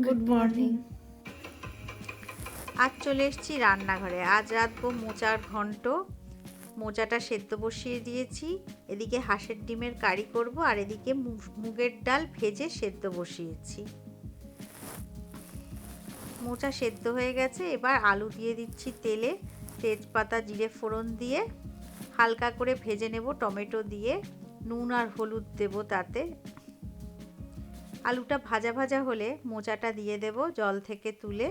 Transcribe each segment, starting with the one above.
Good morning. আজ চলে এসেছি রান্নাঘরে। আজ রাঁধবো মোচার ঘন্ট। মোচাটা সেদ্ধ বসিয়ে দিয়েছি। এদিকে হাঁসের ডিমের কারি করব, আর এদিকে মুগের ডাল ভেজে সেদ্ধ বসিয়েছি। মোচা সেদ্ধ হয়ে গেছে, এবার আলু দিয়ে দিচ্ছি তেলে। তেজপাতা জিরে ফোড়ন দিয়ে হালকা করে ভেজে নেব, টমেটো দিয়ে নুন আর হলুদ দেব তাতে। আলুটা ভাজা ভাজা হলে মোচাটা দিয়ে দেব জল থেকে তুলে।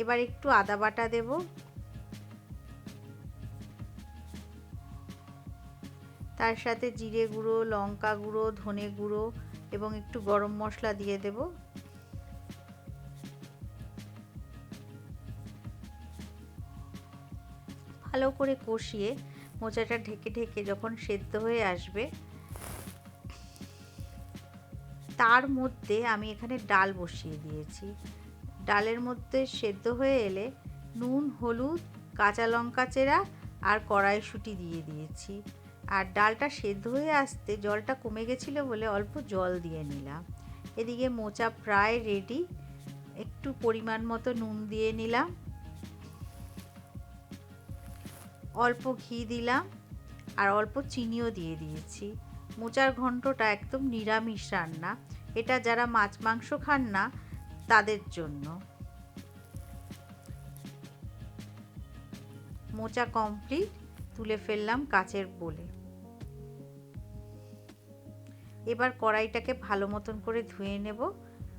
এবার একটু আদা বাটা দেব, তার সাথে জিরে গুঁড়ো, লঙ্কা গুঁড়ো, ধনে গুঁড়ো এবং একটু গরম মশলা দিয়ে দেব। ভালো করে কষিয়ে মোচাটা ঢেকে ঢেকে যখন সেদ্ধ হয়ে আসবে, তার মধ্যে আমি এখানে ডাল বসিয়ে দিয়েছি। ডালের মধ্যে সেদ্ধ হয়ে এলে নুন, হলুদ, কাঁচা লঙ্কা চেরা আর কড়াইশুঁটি দিয়ে দিয়েছি। আর ডালটা সেদ্ধ হয়ে আসতে জলটা কমে গেছিলো বলে অল্প জল দিয়ে নিলাম। এদিকে মোচা প্রায় রেডি। একটু পরিমাণ মতো নুন দিয়ে নিলাম, অল্প ঘি দিলাম আর অল্প চিনিও দিয়ে দিয়েছি। মোচার ঘন্টটা একদম নিরামিষ রান্না। এটা যারা মাছ মাংস খান না তাদের জন্য। মোচা কমপ্লিট, তুলে ফেললাম কাচের বোলে। এবার কড়াইটাকে ভালো মতন করে ধুয়ে নেব।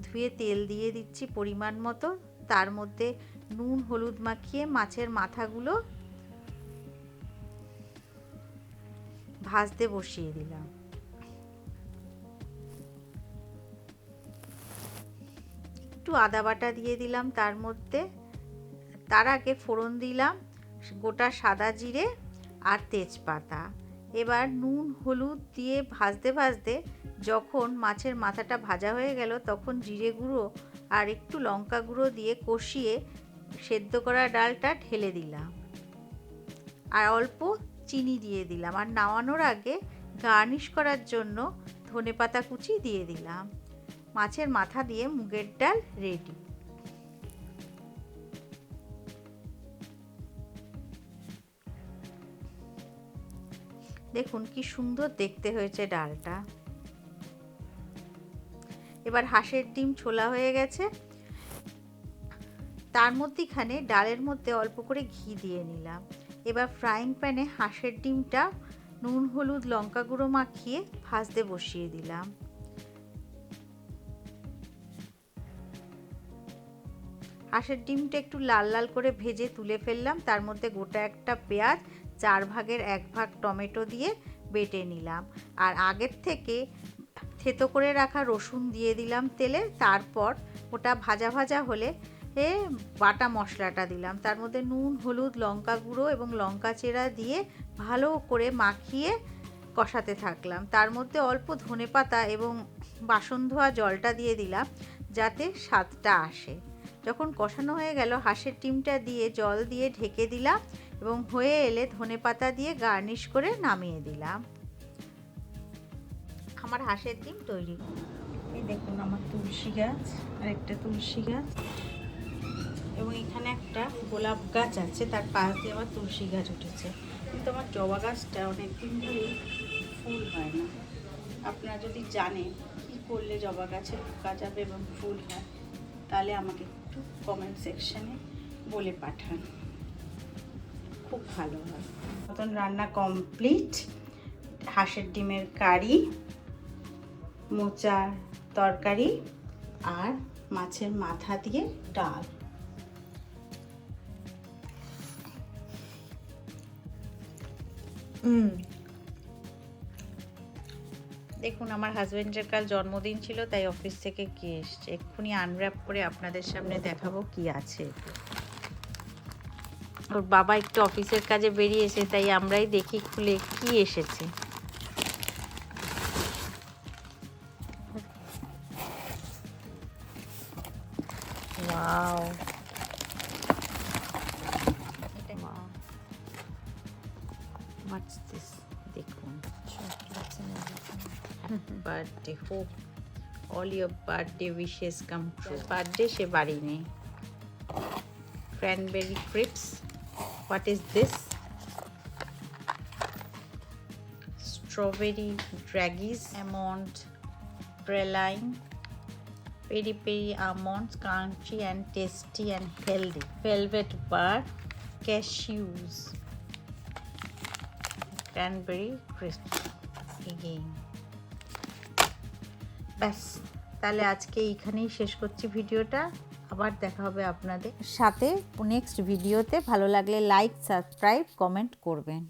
ধুয়ে তেল দিয়ে দিচ্ছি পরিমাণ মতো। তার মধ্যে নুন হলুদ মাখিয়ে মাছের মাথাগুলো ভাজতে বসিয়ে দিলাম। একটু আদা বাটা দিয়ে দিলাম তার মধ্যে। তার আগে ফোড়ন দিলাম গোটা সাদা জিরে আর তেজপাতা। এবার নুন হলুদ দিয়ে ভাজতে ভাজতে যখন মাছের মাথাটা ভাজা হয়ে গেল, তখন জিরে গুঁড়ো আর একটু লঙ্কা গুঁড়ো দিয়ে কষিয়ে সেদ্ধ করা ডালটা ঢেলে দিলাম আর অল্প চিনি দিয়ে দিলাম। আর নামানোর আগে গার্নিশ করার জন্য ধনেপাতা কুচি দিয়ে দিলাম। মাছের মাথা দিয়ে মুগের ডাল রেডি। দেখুন কি সুন্দর দেখতে হয়েছে ডালটা। এবার হাঁসের ডিম ছোলা হয়ে গেছে, তার মধ্যেখানে ডালের মধ্যে অল্প করে ঘি দিয়ে নিলাম। এবার ফ্রাইং প্যানে হাঁসের ডিমটা নুন হলুদ লঙ্কা গুঁড়ো মাখিয়ে ভাজতে বসিয়ে দিলাম। হাঁসের ডিমটা একটু লাল লাল করে ভেজে তুলে ফেললাম। তার মধ্যে গোটা একটা পেঁয়াজ, 4 ভাগের 1 ভাগ টমেটো দিয়ে বেটে নিলাম। আর আগের থেকে থেতো করে রাখা রসুন দিয়ে দিলাম তেলে। তারপর ওটা ভাজা ভাজা হলে বাটা মশলাটা দিলাম। তার মধ্যে নুন হলুদ লঙ্কা গুঁড়ো এবং লঙ্কা চেরা দিয়ে ভালো করে মাখিয়ে কষাতে থাকলাম। তার মধ্যে অল্প ধনেপাতা এবং বাসন ধোয়া জলটা দিয়ে দিলাম যাতে স্বাদটা আসে। যখন কষানো হয়ে গেল, হাঁসের ডিমটা দিয়ে জল দিয়ে ঢেকে দিলাম এবং হয়ে এলে ধনেপাতা দিয়ে গার্নিশ করে নামিয়ে দিলাম। আমার হাঁসের ডিম তৈরি। এই দেখুন আমার তুলসী গাছ, আর একটা তুলসী গাছ, এবং এখানে একটা গোলাপ গাছ আছে, তার পাশ দিয়ে আবার তুলসী গাছ উঠেছে। কিন্তু আমার জবা গাছটা অনেকদিন ধরে ফুল হয় না। আপনারা যদি জানেন কী করলে জবা গাছে পোকা যাবে এবং ফুল হয়, তাহলে আমাকে একটু কমেন্ট সেকশানে বলে পাঠান, খুব ভালো হয়। মতন রান্না কমপ্লিট। হাঁসের ডিমের কারি, মোচার তরকারি আর মাছের মাথা দিয়ে ডাল। দেখুন আমার হাজবেন্ডের কাল জন্মদিন ছিল, তাই অফিস থেকে গিয়ে এসছে। এক্ষুনি আনর্যাপ করে আপনাদের সামনে দেখাবো কি আছে। ওর বাবা একটু অফিসের কাজে বেরিয়েছে, তাই আমরাই দেখি খুলে কি এসেছে। Wow, what's this? দেখুন birthday, hope all your birthday wishes come true. Birthday সে বাড়ি নেই। Cranberry crisps. What is this? Strawberry draggies, almond praline, peri peri almonds, crunchy and tasty and healthy. Velvet bar, cashews, cranberry crisps again. ব্যাস, তাহলে আজকে এইখানেই শেষ করছি ভিডিওটা। আবার দেখা হবে আপনাদের সাথে নেক্সট ভিডিওতে। ভালো লাগলে লাইক, সাবস্ক্রাইব, কমেন্ট করবেন।